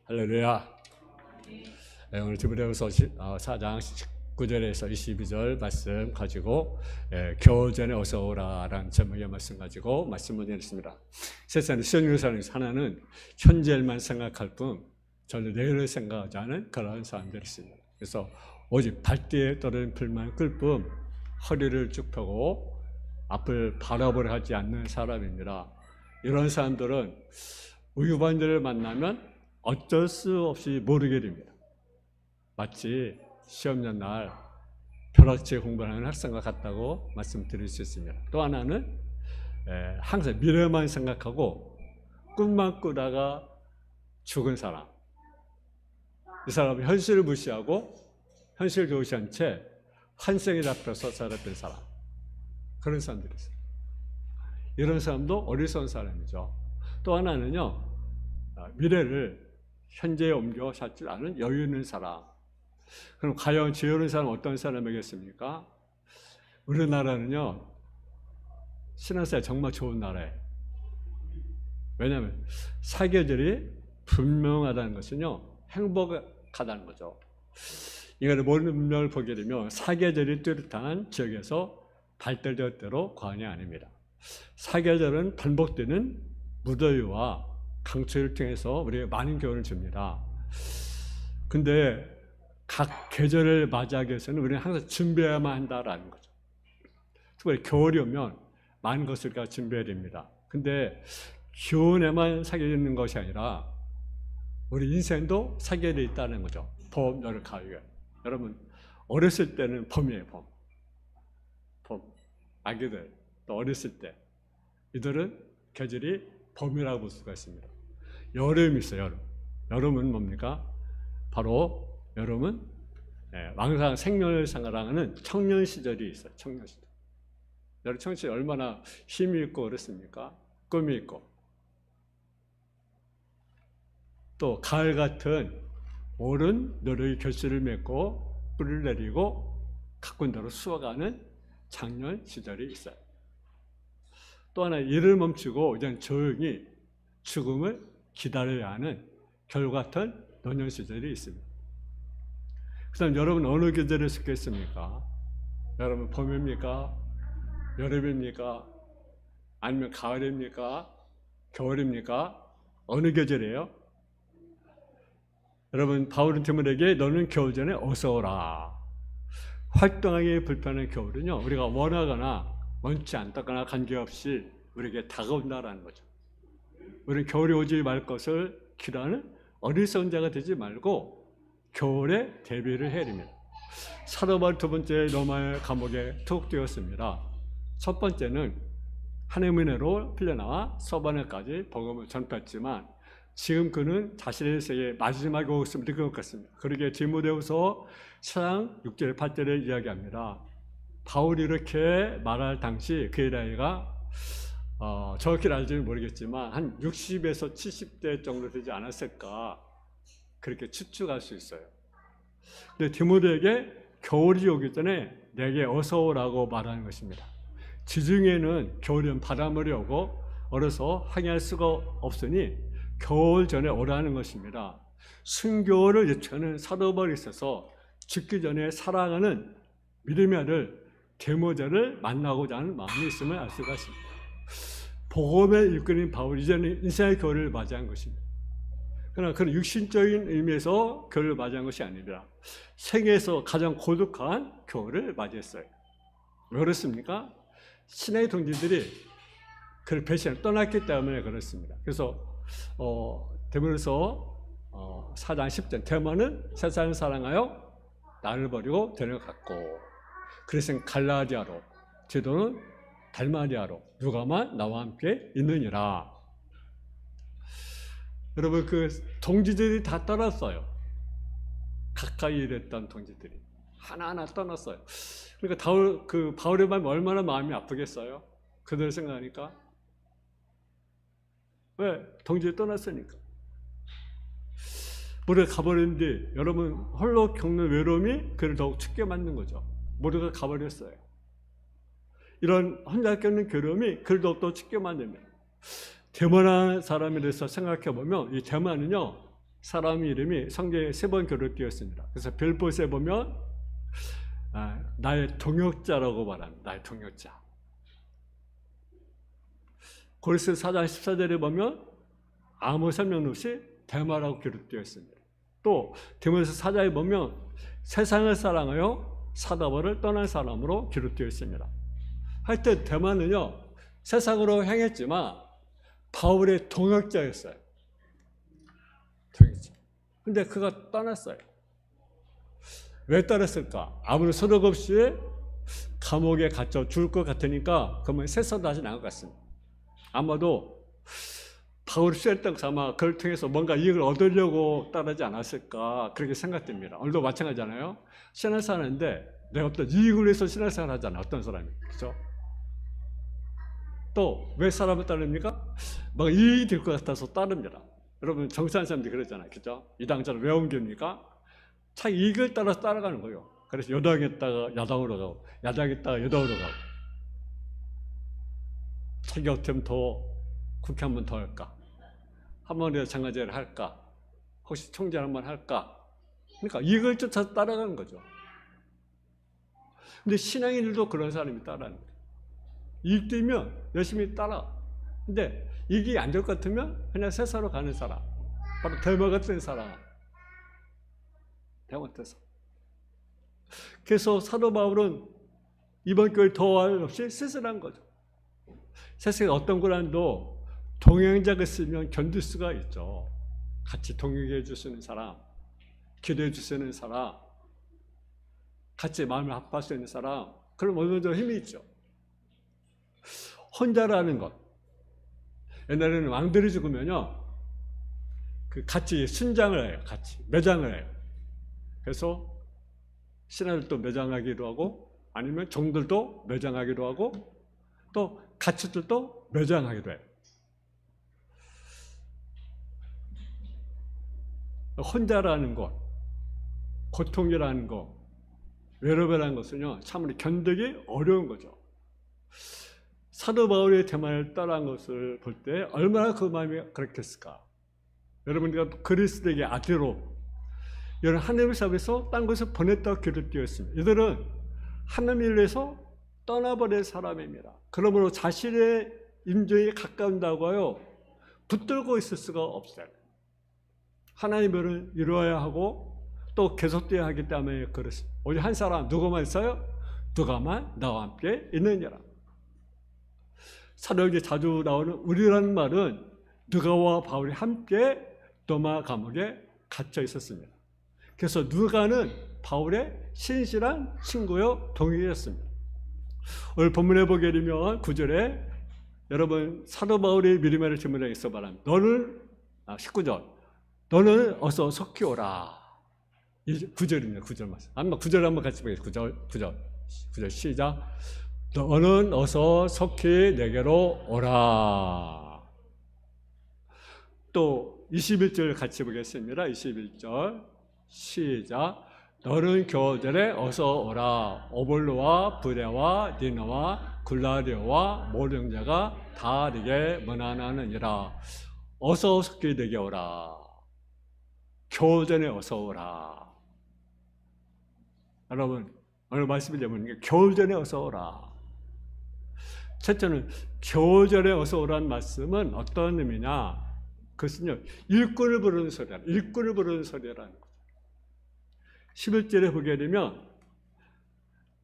할렐루야. 오늘 디모데후서 4장 19절에서 22절 말씀 가지고 겨우전에 어서 오라라는 제목의 말씀 가지고 말씀을 드렸습니다. 세상에 수용하는 사람 하나는 현재만 생각할 뿐 전혀 내일을 생각하지 않은 그런 사람들이 있습니다. 그래서 오직 발뒤에 떨어진 불만 끌 뿐 허리를 쭉 펴고 앞을 바라보려 하지 않는 사람입니다. 이런 사람들은 우유반들을 만나면 어쩔 수 없이 모르게 됩니다. 마치 시험연 날 벼락치기 공부하는 학생과 같다고 말씀드릴 수 있습니다. 또 하나는 항상 미래만 생각하고 꿈만 꾸다가 죽은 사람. 이 사람은 현실을 무시하고 현실을 교시한 채 환생에 잡혀서 살았던 사람. 그런 사람들이 있어요. 이런 사람도 어리석은 사람이죠. 또 하나는요, 미래를 현재에 옮겨 살 줄 아는 여유 있는 사람. 그럼 과연 지혜로운 사람은 어떤 사람이겠습니까? 우리나라는요, 신앙생활 정말 좋은 나라예요. 왜냐하면 사계절이 분명하다는 것은요, 행복하다는 거죠. 인간의 모든 문명을 보게 되면 사계절이 뚜렷한 지역에서 발달될 대로 과언이 아닙니다. 사계절은 반복되는 무더위와 강추위를 통해서 우리에게 많은 교훈을 줍니다. 근데 각 계절을 맞이하기 위해서는 우리는 항상 준비해야만 한다라는 거죠. 특별히 겨울이 오면 많은 것을 준비해야 됩니다. 근데 기온에만 사계절이 있는 것이 아니라 우리 인생도 사계절이 있다는 거죠. 봄, 여름, 가을. 여러분 어렸을 때는 봄이에요. 봄. 아기들 또 어렸을 때 이들은 계절이 봄이라고 볼 수가 있습니다. 여름이 있어요. 여름은 뭡니까? 바로 여름은 왕성한 생명을 상하는 청년 시절이 있어요. 청년 시절. 여러분 청년 시절 얼마나 힘이 있고 그렇습니까? 꿈이 있고. 또 가을 같은 오른 노력의 결실을 맺고 뿌리를 내리고 가꾼 대로 수확하는 작년 시절이 있어요. 또 하나 일을 멈추고 이제 조용히 죽음을 기다려야 하는 겨울 같은 노년 시절이 있습니다. 그다음 여러분 어느 계절에 속했습니까? 여러분 봄입니까? 여름입니까? 아니면 가을입니까? 겨울입니까? 어느 계절이에요? 여러분 바울은 디모데에게 너는 겨울 전에 어서 오라. 활동하기 불편한 겨울은요, 우리가 원하거나 원치 않다거나 관계없이 우리에게 다가온다라는 거죠. 우리는 겨울이 오지 말 것을 기도하는 어리석은 자가 되지 말고 겨울에 대비를 해야 됩니다. 사도 바울 두 번째 로마의 감옥에 투옥되었습니다. 첫 번째는 하나님의 은혜로 풀려나와 서반에까지 복음을 전파했지만 지금 그는 자신의 세계의 마지막에 오셨음을 느낀 것 같습니다. 그러기에 디모데후서 4장 6절 8절에 이야기합니다. 바울이 이렇게 말할 당시 그의 나이가 정확히 알지는 모르겠지만 한 60에서 70대 정도 되지 않았을까 그렇게 추측할 수 있어요. 근데 디모데에게 겨울이 오기 전에 내게 어서 오라고 말하는 것입니다. 지중해는 겨울이면 바람이 오고 얼어서 항해할 수가 없으니 겨울 전에 오라는 것입니다. 순교를 예측하는 사도 바울이 있어서 죽기 전에 살아가는 믿음의 아들 디모데를 만나고자 하는 마음이 있음을 알 수가 있습니다. 복음의 일꾼인 바울이 이제는 인생의 겨울을 맞이한 것입니다. 그러나 그런 육신적인 의미에서 겨울을 맞이한 것이 아니라 세계에서 가장 고독한 겨울을 맞이했어요. 왜 그렇습니까? 신의 동지들이 그를 배신하고 떠났기 때문에 그렇습니다. 그래서 디모데후서 4장 10절 데마는 세상을 사랑하여 나를 버리고 데려갔고 그래서 갈라디아로 디도는 달마리아로 누가만 나와 함께 있느니라. 여러분 그 동지들이 다 떠났어요. 가까이 일했던 동지들이 하나하나 떠났어요. 그러니까 바울의 마음이 얼마나 마음이 아프겠어요? 그들 생각하니까. 왜? 동지들이 떠났으니까. 모두가 가버렸는데 여러분 홀로 겪는 외로움이 그를 더욱 춥게 만든 거죠. 모두가 가버렸어요. 이런 혼자 겪는 괴로움이 그를 더욱더 춥게 만듭니다. 대만한 사람에 대해서 생각해 보면 이 대만은요 사람 이름이 성경에 3번 기록되었습니다. 그래서 빌보스에 보면 나의 동역자라고 말합니다. 나의 동역자. 고린도서 4장 14절에 보면 아무 설명 없이 데마라고 기록되어 있습니다. 또 디모데서 4장에 보면 세상을 사랑하여 사도 바울을 떠난 사람으로 기록되어 있습니다. 하여튼 데마는요, 세상으로 행했지만 바울의 동역자였어요. 동역자. 근데 그가 떠났어요. 왜 떠났을까? 아무런 소득 없이 감옥에 갇혀 죽을 것 같으니까 그러면 세상도 하지 않을 것 같습니다. 아마도 바울이 수혈했다고 아마 그걸 통해서 뭔가 이익을 얻으려고 따르지 않았을까 그렇게 생각됩니다. 오늘도 마찬가지잖아요. 신앙생활 하는데 내가 어떤 이익을 위해서 신앙생활 하잖아. 어떤 사람이. 그렇죠? 또 왜 사람을 따릅니까? 막 이익이 될 것 같아서 따릅니다. 여러분 정치하는 사람들이 그러잖아요. 그렇죠? 이 당처럼 왜 옮깁니까? 자기 이익을 따라서 따라가는 거예요. 그래서 여당했다가 야당으로 가고 야당했다가 여당으로 가고 자기 어떻게 더 국회 한 번 더 할까? 한 번이라도 장관제를 할까? 혹시 총재 한 번 할까? 그러니까 이익을 쫓아서 따라가는 거죠. 근데 신앙인들도 그런 사람이 따라하는 거예요. 이익 되면 열심히 따라. 근데 이익이 안 될 것 같으면 그냥 세상으로 가는 사람. 바로 데마 같은 사람. 데마 같은 사람. 그래서 사도 바울은 이번 교회 더할 없이 쓸쓸한 거죠. 세상에 어떤 고난도 동행자가 있으면 견딜 수가 있죠. 같이 동행해 주시는 사람, 기도해 주시는 사람, 같이 마음을 합할 수 있는 사람, 그럼 어느 정도 힘이 있죠. 혼자라는 것. 옛날에는 왕들이 죽으면요, 같이 순장을 해요. 같이 매장을 해요. 그래서 신하들도 매장하기도 하고, 아니면 종들도 매장하기도 하고, 또 가축들도 매장하기도 해요. 혼자라는 것, 고통이라는 것, 외로움이라는 것은요, 참으로 견디기 어려운 거죠. 사도 바울의 대만을 따라한 것을 볼 때 얼마나 그 마음이 그렇겠을까. 여러분들과 그리스도에게 아들로 이런 하나님의 사업에서 딴 곳에 보냈다고 기록되어 있습니다. 이들은 하나님을 위해서 떠나버릴 사람입니다. 그러므로 자신의 임종에 가까운다고 하여 붙들고 있을 수가 없어요. 하나님을 이루어야 하고 또 계속되어야 하기 때문에 그렇습니다. 오직 한 사람 누구만 있어요? 누가만 나와 함께 있느니라. 사도행전에 자주 나오는 우리라는 말은 누가와 바울이 함께 도마 감옥에 갇혀 있었습니다. 그래서 누가는 바울의 신실한 친구요 동행이었습니다. 오늘 본문에 보게 되면 9절에 여러분 사도 바울의 미리말을 질문하겠어 바랍니다. 19절 너는 어서 속히 오라. 9절입니다. 9절 말씀. 한번 9절 한번 같이 보겠습니다. 9절 시작. 너는 어서 속히 내게로 오라. 또 21절 같이 보겠습니다. 21절 시작. 너는 교회들에 어서 오라. 오볼로와 부레와 니너와 굴라리오와 모든 자가 다 네게 문안하느니라. 어서 속히 내게 오라. 교전에 어서 오라. 여러분 오늘 말씀을 드리는 게 교전에 어서 오라. 첫째는 교전에 어서 오라는 말씀은 어떤 의미냐? 그것은요 일꾼을 부르는 소리라. 일꾼을 부르는 소리라는 거죠. 11절에 보게 되면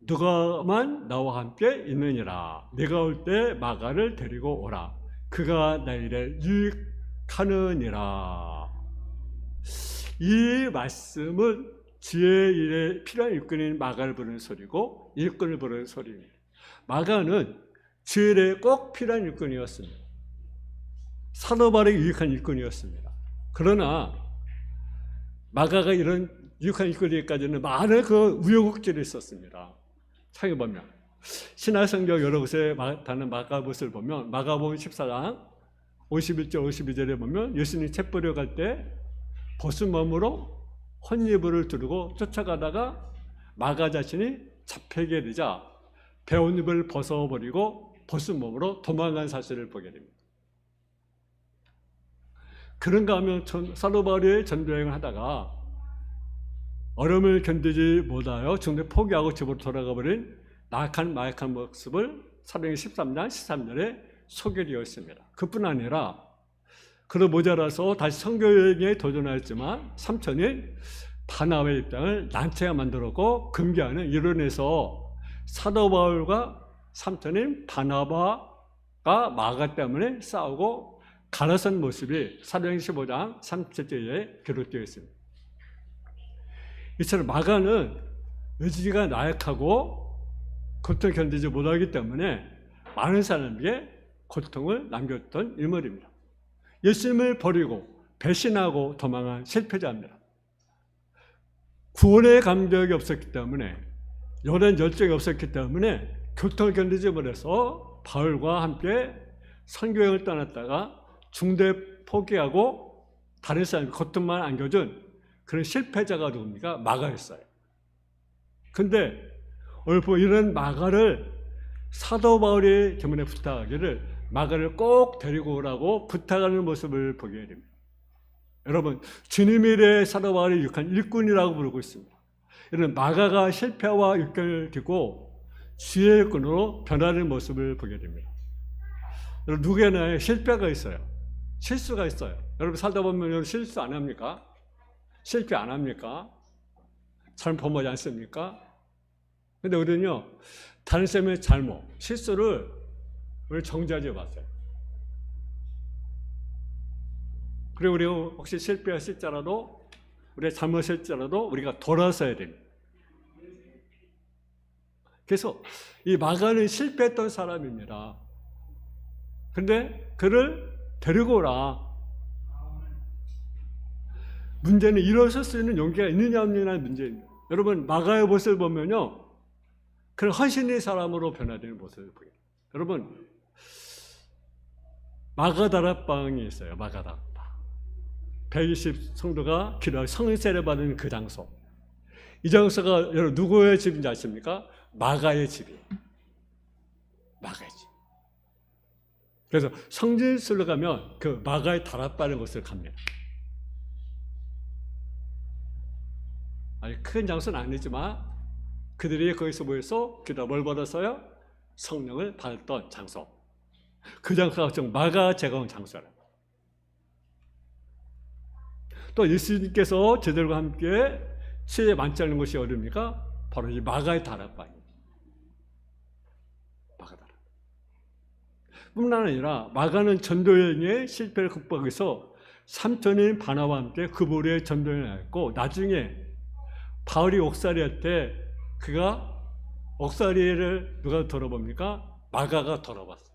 누가만 나와 함께 있느니라. 내가 올 때 마가를 데리고 오라. 그가 나일에 유익하느니라. 이 말씀은 주의 일에 필요한 일꾼인 마가를 부르는 소리고 일꾼을 부르는 소리입니다. 마가는 주의 일에 꼭 필요한 일꾼이었습니다. 사도 바울에게 유익한 일꾼이었습니다. 그러나 마가가 이런 유익한 일꾼에게까지는 많은 그 우여곡절이 있었습니다. 찾아보면 신약성경 여러 곳에 다는 마가봇을 보면 마가복음 14장 51절 52절에 보면 예수님이 챗버려 갈 때 벗은 몸으로 혼예불을 두르고 쫓아가다가 마가 자신이 잡히게 되자 배옷입을 벗어버리고 벗은 몸으로 도망간 사실을 보게 됩니다. 그런가 하면 사도 바울이 전도여행을 하다가 얼음을 견디지 못하여 중대 포기하고 집으로 돌아가 버린 나약한 마약한 모습을 사도행전 13장 13절에 소개되어 있습니다. 그뿐 아니라 그로 모자라서 다시 선교여행에 도전하였지만 삼촌이 바나바의 입장을 난처하게 만들었고 금기하는 이론에서 사도 바울과 삼촌인 바나바가 마가 때문에 싸우고 갈아선 모습이 사도행전 15장 37절에 기록되어 있습니다. 이처럼 마가는 의지가 나약하고 고통을 견디지 못하기 때문에 많은 사람에게 고통을 남겼던 인물입니다. 예수님을 버리고 배신하고 도망한 실패자입니다. 구원의 감격이 없었기 때문에 연한 열정이 없었기 때문에 고통을 견디지 못해서 바울과 함께 선교여행을 떠났다가 중대 포기하고 다른 사람이 고통만 안겨준 그런 실패자가 누굽니까? 마가였어요. 근데 오늘 보면 이런 마가를 사도 바울이 때문에 부탁하기를 마가를 꼭 데리고 오라고 부탁하는 모습을 보게 됩니다. 여러분, 주님의 일에 사도 바울이 육한 일꾼이라고 부르고 있습니다. 이런 마가가 실패와 연결되고 주의 일꾼으로 변하는 모습을 보게 됩니다. 여러분, 누구나 실패가 있어요. 실수가 있어요. 여러분 살다 보면 실수 안 합니까? 실패 안 합니까? 잘 범하지 않습니까? 근데 우리는요, 다른 사람의 잘못, 실수를 우리 정지하지 마세요. 그리고 우리가 혹시 실패했을지라도, 우리가 잘못했을지라도 우리가 돌아서야 됩니다. 그래서 이 마가는 실패했던 사람입니다. 근데 그를 데리고 오라. 문제는 일어설 수 있는 용기가 있느냐 없느냐의 문제입니다. 여러분, 마가의 모습을 보면요, 그런 헌신의 사람으로 변화되는 모습을 보여요. 여러분, 마가다락방이 있어요. 마가다락방. 120 성도가 기도하고 성세례 받은 그 장소. 이 장소가 여러분 누구의 집인지 아십니까? 마가의 집이에요. 마가의 집. 그래서 성지순례 가면 그 마가의 다락방의 곳을 갑니다. 아니, 큰 장소는 아니지만 그들이 거기서 모여서 기도 뭘 받았어요? 성령을 받았던 장소. 그 장소가 좀 마가 제공한 장소라. 또 예수님께서 제들과 함께 시에 많지 않은 곳이 어디입니까? 바로 이 마가의 다락방입니다. 마가 다락. 뿐만 아니라 마가는 전도여행의 실패를 극복하기 위해서 삼촌인 바나바와 함께 그보리의 전도여행을 했고, 나중에 바울이 옥살이할 때 그가 옥살이를 누가 돌아봅니까? 마가가 돌아봤어요.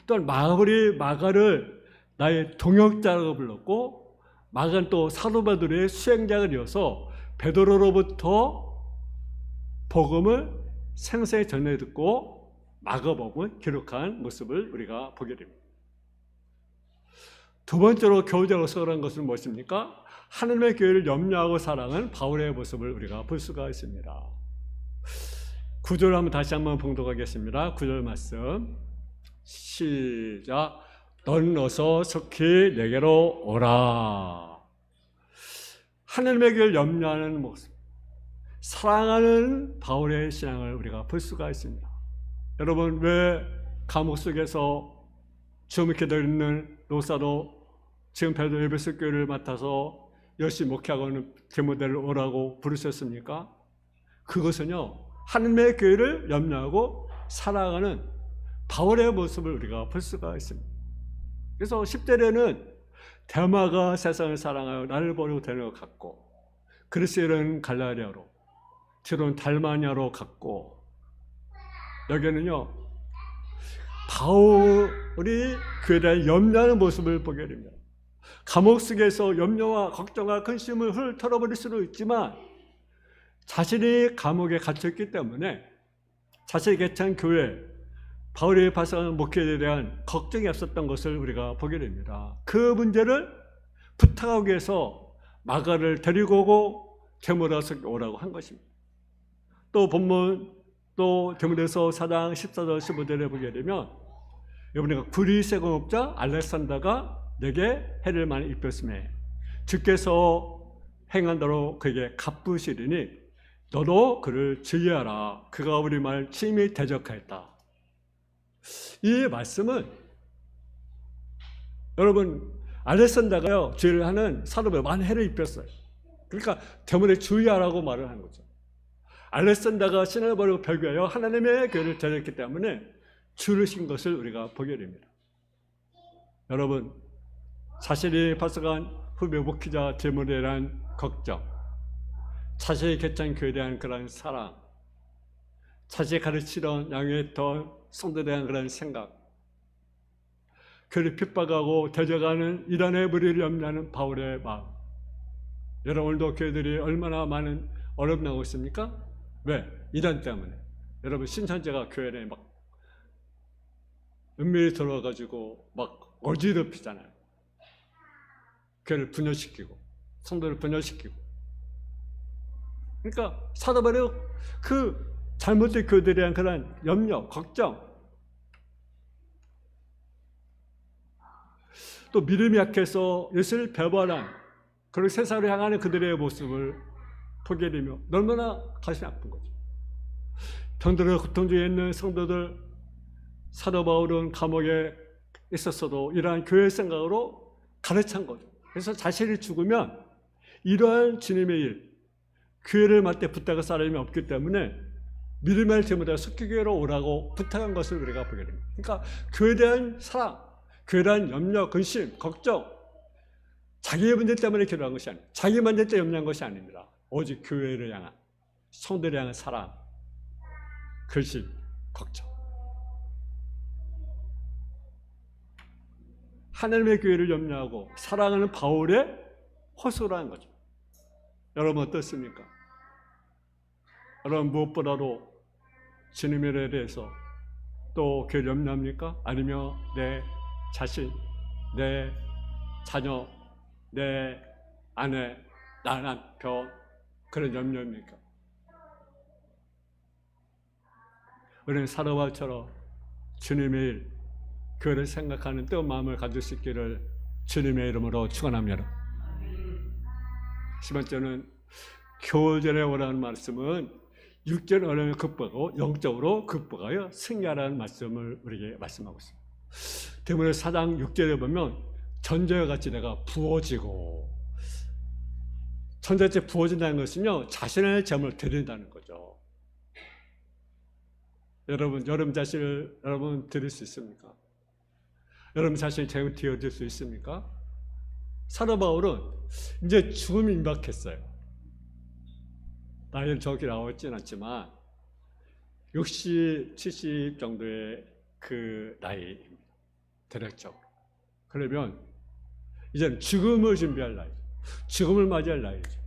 또한 바울이 마가를 나의 동역자라고 불렀고, 마가는 또 사도 바울의 수행자가 되어서 베드로로부터 복음을 생생히 전해 듣고 마가복음을 기록한 모습을 우리가 보게 됩니다. 두 번째로 교우자로 서술한 것은 무엇입니까? 하나님의 교회를 염려하고 사랑하는 바울의 모습을 우리가 볼 수가 있습니다. 9절 한번 다시 한번 봉독하겠습니다. 9절 말씀 시작. 너는 어서 속히 내게로 오라. 하나님의 교회를 염려하는 모습, 사랑하는 바울의 신앙을 우리가 볼 수가 있습니다. 여러분, 왜 감옥 속에서 주님을 기다리는 노사도 지금 베드로 에베소 교회를 맡아서 열심히 목회하고 있는 디모데를 오라고 부르셨습니까? 그것은요, 하나님의 교회를 염려하고 사랑하는 바울의 모습을 우리가 볼 수가 있습니다. 그래서 10절에는 데마가 세상을 사랑하여 나를 버리고 데려가 갔고, 그리스도는 갈라디아로, 티로는 달마니아로 갔고, 여기는요, 바울이 교회에 대한 염려하는 모습을 보게 됩니다. 감옥 속에서 염려와 걱정과 근심을 훌 털어버릴 수도 있지만, 자신이 감옥에 갇혔기 때문에 자신이 개척한 교회, 바울이 발상하는 목회에 대한 걱정이 없었던 것을 우리가 보게 됩니다. 그 문제를 부탁하기 위해서 마가를 데리고 오고 데모라서 오라고 한 것입니다. 또 본문 또 데모데서 4장 14절 15절에 보게 되면 이번에 구리세공업자 알렉산더가 내게 해를 많이 입혔음에 주께서 행한 대로 그에게 갚으시리니 너도 그를 주의하라. 그가 우리 말 심히 대적하였다. 이 말씀은 여러분 알렉산더가요 죄를 하는 사도에 많은 해를 입혔어요. 그러니까 때문에 주의하라고 말을 하는 거죠. 알렉산더가 신을 버리고 별교하여 하나님의 교회를 대적했기 때문에 줄으신 것을 우리가 보게 됩니다. 여러분 자신이 발생한 후배 목회자 재물에 대한 걱정, 자신의 개창 교회에 대한 그런 사랑, 자신이 가르치던 양의 더 성도에 대한 그런 생각, 그를 핍박하고 대적하는 이단의 무리를 염려하는 바울의 마음. 여러분 오늘도 교회들이 얼마나 많은 어려움 나오고 있습니까? 왜? 이단 때문에. 여러분 신천지가 교회 내에 막 은밀히 들어와가지고 막 어지럽히잖아요. 교회를 분열시키고 성도를 분열시키고. 그러니까 사도 바울이 그 잘못된 교회들에 대한 그런 염려, 걱정, 또 믿음이 약해서 예수를 배반한 그리고 세상을 향하는 그들의 모습을 보게 되며 얼마나 가슴이 아픈 거죠. 병들어 고통 중에 있는 성도들, 사도 바울은 감옥에 있었어도 이러한 교회 생각으로 가르친 거죠. 그래서 자신이 죽으면 이러한 주님의 일, 교회를 맡아 부탁할 사람이 없기 때문에 믿음을 제물로 속기교회로 오라고 부탁한 것을 우리가 보게 됩니다. 그러니까 교회에 대한 사랑, 교회에 대한 염려, 근심, 걱정, 자기의 문제 때문에 기도한 것이 아닙니다. 자기 문제 때문에 염려한 것이 아닙니다. 오직 교회를 향한, 성도를 향한 사랑, 근심, 걱정. 하나님의 교회를 염려하고 사랑하는 바울의 호소라는 거죠. 여러분 어떻습니까? 여러분 무엇보다도 주님에 대해서 또 교회를 염려합니까? 아니면 내 자신, 내 자녀, 내 아내, 나 남편 그런 염려입니까? 우리는 사도 바울처럼 주님의 일, 교회를 생각하는 뜨거운 마음을 가질 수 있기를 주님의 이름으로 축원합니다. 10번째는 교제를 원하는 말씀은 육체의 어려움을 극복하고 영적으로 극복하여 승리하라는 말씀을 우리에게 말씀하고 있습니다. 때문에 4장 6절에 보면 전제와 같이 내가 부어지고, 전제체 부어진다는 것은요 자신의 점을 드린다는 거죠. 여러분 자신을 여러분 드릴 수 있습니까? 여러분 자신이 제물 드릴 수 있습니까? 사도 바울은 이제 죽음이 임박했어요. 나이는 정확히 나오지는 않지만 60, 70 정도의 그 나이입니다. 대략적으로. 그러면 이제는 죽음을 준비할 나이죠. 죽음을 맞이할 나이죠.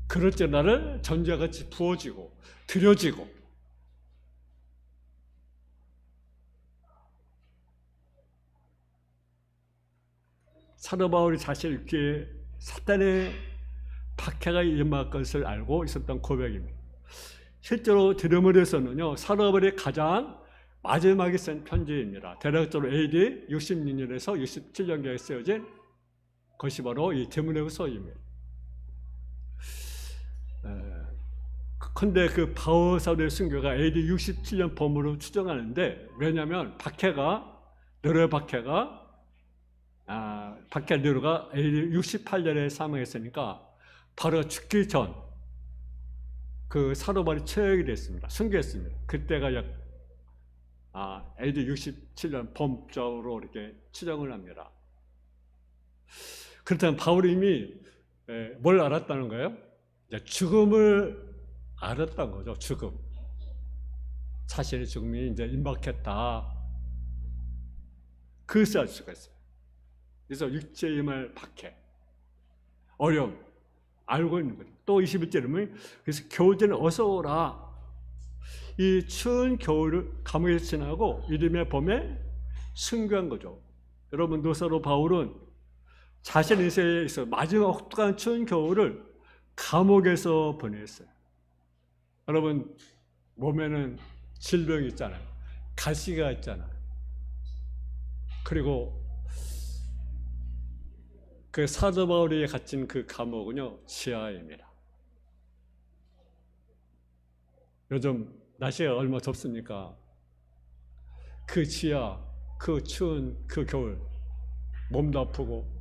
그럴 때 나를 전제같이 부어지고 드려지고, 사도 바울이 사실 이렇게 사탄의 박해가 임할 것을 알고 있었던 고백입니다. 실제로 디모데서는요 사도 바울이 가장 마지막에 쓴 편지입니다. 대략적으로 AD 66년에서 67년경에 쓰여진 것이 바로 이 디모데후서입니다. 그런데 그 바울 사도의 순교가 AD 67년 봄으로 추정하는데, 왜냐하면 네로 박해 네로가 AD 68년에 사망했으니까 바로 죽기 전 그 사도 바울이 처형이 됐습니다. 순교했습니다. 그때가 약 AD 67년 봄쪽으로 이렇게 추정을 합니다. 그렇다면 바울이 이미 뭘 알았다는 거예요? 죽음을 알았던 거죠. 죽음. 자신의 죽음이 이제 임박했다. 그것을 알 수가 있어요. 그래서 육체의 힘을 박해, 어려움 알고 있는 거죠. 또 21절에 보면 그래서 겨울에는 어서 오라. 이 추운 겨울을 감옥에서 지나고 이듬해 봄에 순교한 거죠. 여러분 노사로 바울은 자신 인생에 있어 마지막 혹독한 추운 겨울을 감옥에서 보냈어요. 여러분 몸에는 질병이 있잖아요. 가시가 있잖아요. 그리고 그 사도 바울이 갇힌 그 감옥은요, 지하입니다. 요즘 날씨가 얼마 덥습니까? 그 지하, 그 추운 그 겨울, 몸도 아프고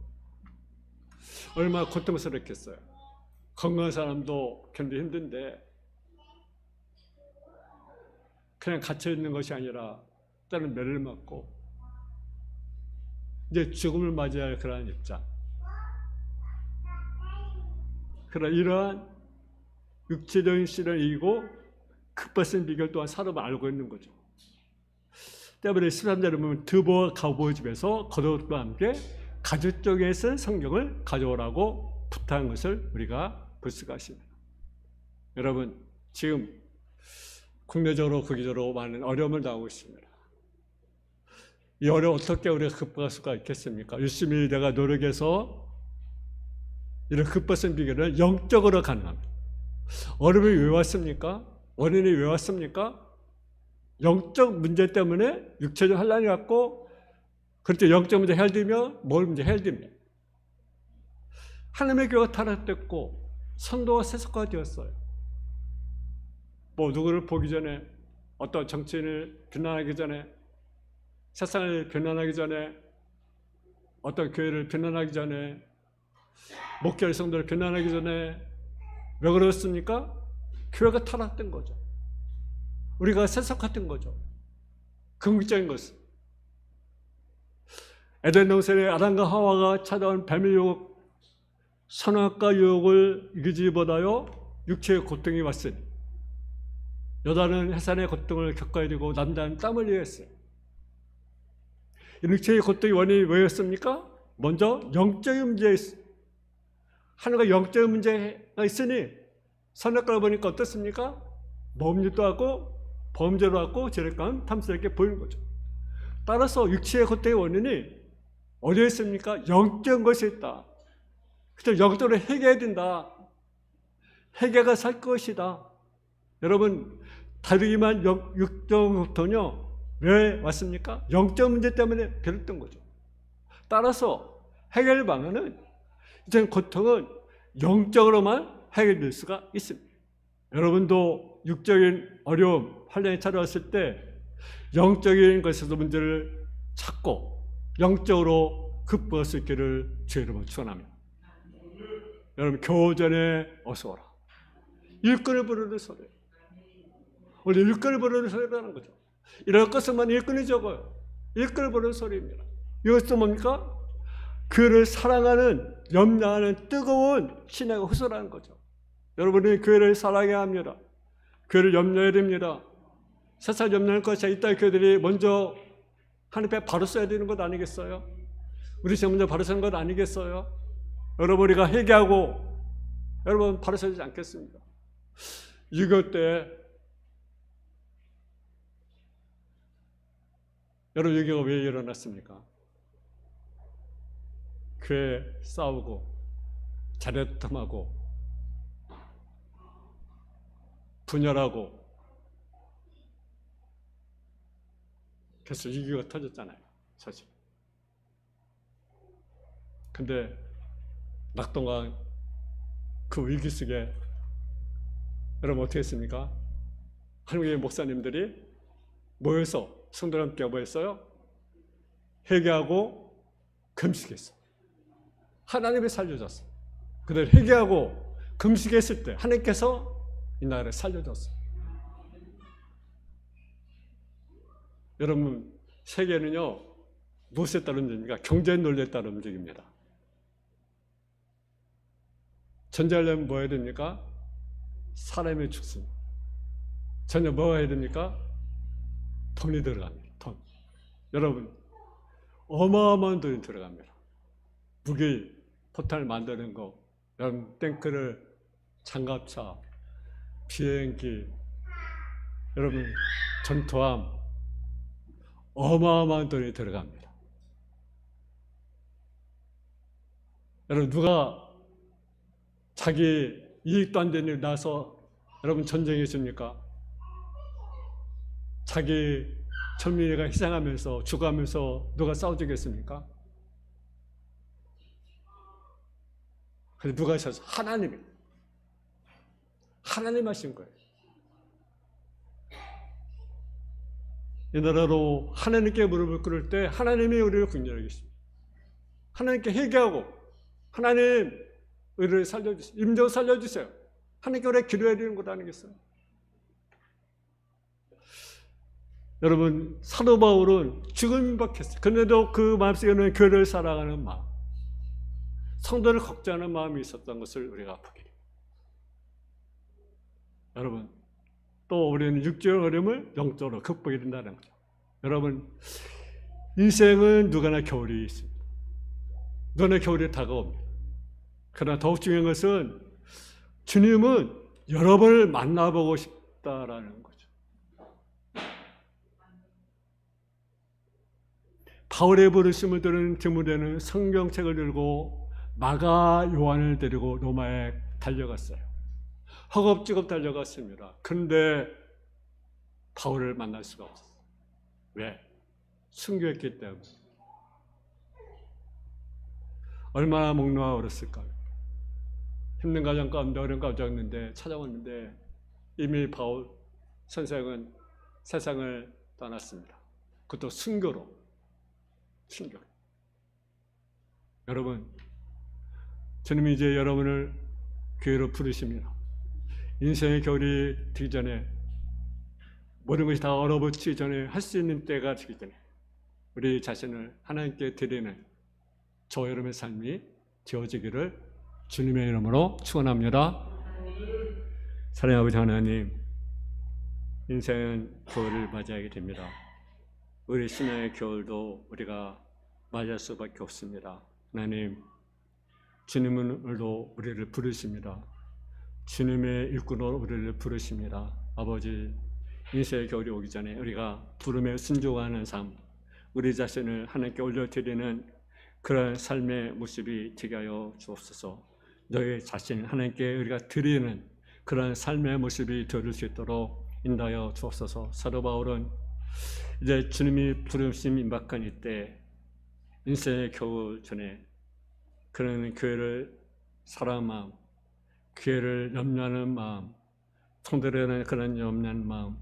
얼마나 고통스럽겠어요. 건강한 사람도 견디기 힘든데 그냥 갇혀 있는 것이 아니라 때는 매를 맞고 이제 죽음을 맞이할 그러한 입장. 그러나 이러한 육체적인 시련을 이기고 극복하는 비결 또한 사람은 알고 있는 거죠. 때문에 13절에 보면 드보와 가보의 집에서 겉옷과 함께 가죽쪽에 쓴 성경을 가져오라고 부탁한 것을 우리가 볼 수가 있습니다. 여러분, 지금 국내적으로 국제적으로 많은 어려움을 당하고 있습니다. 이 어려움 어떻게 우리가 극복할 수가 있겠습니까? 열심히 내가 노력해서 이런 극복하는 비결은 영적으로 가능합니다. 어려움이 왜 왔습니까? 원인이 왜 왔습니까? 영적 문제 때문에 육체적 환란이 왔고, 그렇죠. 영적 문제 해결되며 뭘 문제 해결됩니다. 하나님의 교회가 타락됐고 성도가 세속화가 되었어요. 뭐 누구를 보기 전에, 어떤 정치인을 비난하기 전에, 세상을 비난하기 전에, 어떤 교회를 비난하기 전에, 목회의 성도를 비난하기 전에 왜 그렇습니까? 교회가 타락된 거죠. 우리가 세속화된 거죠. 궁극적인 것은 에덴 동산에 아담과 하와가 찾아온 뱀의 유혹, 선악과 유혹을 이기지보다요 육체의 고통이 왔으니 여자는 해산의 고통을 겪어야 되고 남자는 땀을 흘려야 했어요. 육체의 고통의 원인이 뭐였습니까? 먼저 영적인 문제에 있어요. 하나가 영적인 문제가 있으니 선악과를 보니까 어떻습니까? 범죄도 하고 범죄로 하고 죄악감 탐스럽게 보이는 거죠. 따라서 육체의 고통의 원인이 어디에 있습니까? 영적인 것이 있다. 그래서 영적으로 회개해야 된다. 회개가 살 것이다. 여러분, 다르기만 육적 고통은요 왜 왔습니까? 영적 문제 때문에 비롯된 거죠. 따라서 해결 방안은 이제 고통은 영적으로만 해결될 수가 있습니다. 여러분도 육적인 어려움, 환란이 찾아왔을 때 영적인 것에서 문제를 찾고 영적으로 극복할 수 있기를 주의 이름으로 축원합니다. 여러분, 교전에 어서 오라. 일꾼을 부르는 소리. 원래 일꾼을 부르는 소리라는 거죠. 이런 것은만 일꾼이 적어요. 일꾼을 부르는 소리입니다. 이것은 뭡니까? 그를 사랑하는, 염려하는 뜨거운 신의 호소라는 거죠. 여러분이 교회를 사랑해야 합니다. 교회를 염려해야 됩니다. 세상 염려할 것이 이따 교회들이 먼저 하나님 앞에 바로 서야 되는 것 아니겠어요? 우리 제 먼저 바로 서는 것 아니겠어요? 여러분, 우리가 회개하고 여러분 바로 서지 않겠습니까? 이것 때 여러분, 여기가 왜 일어났습니까? 교회 싸우고 자력탐하고 분열하고 그래서 위기가 터졌잖아요, 사실. 근데 낙동강 그 위기 속에 여러분 어떻게 했습니까? 한국의 목사님들이 모여서 성도랑 함께 뭐 했어요? 회개하고 금식했어. 하나님이 살려줬어. 그들 회개하고 금식했을 때 하나님께서 이 나라를 살려줬어. 여러분, 세계는요 무엇에 따른 움직입니까? 경제 논리에 따른 움직입니다. 전쟁하려면 뭐 해야 됩니까? 사람이 죽습니다. 전혀 뭐 해야 됩니까? 돈이 들어갑니다. 돈. 여러분, 어마어마한 돈이 들어갑니다. 무기, 포탄을 만드는 거, 여러분, 탱크를, 장갑차, 비행기, 여러분, 전투함, 어마어마한 돈이 들어갑니다. 여러분, 누가 자기 이익도 안 되는 일 나서 여러분 전쟁해 줍니까? 자기 젊은이가 희생하면서 죽어가면서 누가 싸워주겠습니까? 그래서 누가 하셔서 하나님이 하나님 하신 거예요. 이 나라로 하나님께 무릎을 꿇을 때 하나님이 우리를 긍휼하게 계십니다. 하나님께 회개하고 하나님 우리를 살려주세요. 임종 살려주세요. 하나님께 우리가 기도해야 되는 것 아니겠어요? 여러분 사도 바울은 죽음이 임박했어요. 그런데도 그 마음속에는 교회를 사랑하는 마음, 성도를 걱정하는 마음이 있었던 것을 우리가 보게 됩니다. 여러분 또 우리는 육적인 어려움을 영적으로 극복해야 된다는 거죠. 여러분 인생은 누구나 겨울이 있습니다. 누구나 겨울이 다가옵니다. 그러나 더욱 중요한 것은 주님은 여러분을 만나보고 싶다라는 거죠. 바울의 부르심을 들은 디모데는 성경책을 들고 마가 요한을 데리고 로마에 달려갔어요. 허겁지겁 달려갔습니다. 그런데 바울을 만날 수가 없었어요. 왜? 순교했기 때문에. 얼마나 목놓아 어렸을까요? 힘든 가정 가운데 어려운 가정인데 찾아왔는데 이미 바울 선생은 세상을 떠났습니다. 그것도 순교로. 순교. 여러분, 주님이 이제 여러분을 교회로 부르십니다. 인생의 겨울이 되기 전에 모든 것이 다 얼어붙기 전에 할 수 있는 때가 되기 전에 우리 자신을 하나님께 드리는 저 여러분의 삶이 되어지기를 주님의 이름으로 축원합니다. 사랑하는 아버지 하나님, 인생은 겨울을 맞이하게 됩니다. 우리 신앙의 겨울도 우리가 맞이할 수밖에 없습니다. 하나님, 주님은 오늘도 우리를 부르십니다. 주님의 일꾼으로 우리를 부르십니다. 아버지, 인생의 겨울이 오기 전에 우리가 부름에 순종하는 삶, 우리 자신을 하나님께 올려드리는 그런 삶의 모습이 되게 하여 주옵소서. 너희 자신 하나님께 우리가 드리는 그런 삶의 모습이 되어질 수 있도록 인도하여 주옵소서. 사도 바울은 이제 주님이 부르심 임박한 이때 인생의 겨울 전에 그런 교회를 사랑하는 마음, 교회를 염려하는 마음, 성도에 대한 그런 염려하는 마음,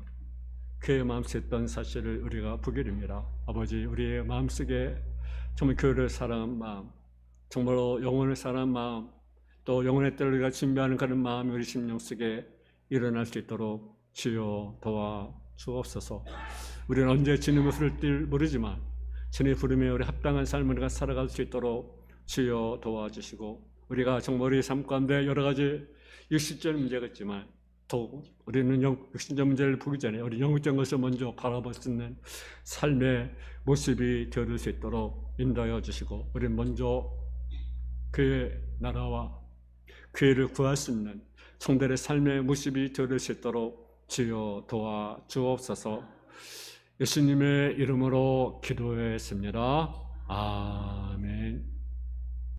교회의 마음속에 있던 사실을 우리가 보게 됩니다. 아버지, 우리의 마음속에 정말 교회를 사랑하는 마음, 정말로 영혼을 사랑하는 마음, 또 영혼의 때를 우리가 준비하는 그런 마음이 우리 심령 속에 일어날 수 있도록 주여 도와 주옵소서. 우리는 언제 주님의 부를 줄 모르지만 주님의 부름에 우리 합당한 삶을 우리가 살아갈 수 있도록 주여 도와주시고, 우리가 정말 우리 삶 가운데 여러 가지 육신적 문제가 있지만 더욱 우리는 육신적 문제를 보기 전에 우리 영적인 것을 먼저 바라볼 수 있는 삶의 모습이 되어질 수 있도록 인도하여 주시고, 우리는 먼저 그의 나라와 교회를 구할 수 있는 성도의 삶의 모습이 되어질 수 있도록 주여 도와 주옵소서. 예수님의 이름으로 기도했습니다. 아멘.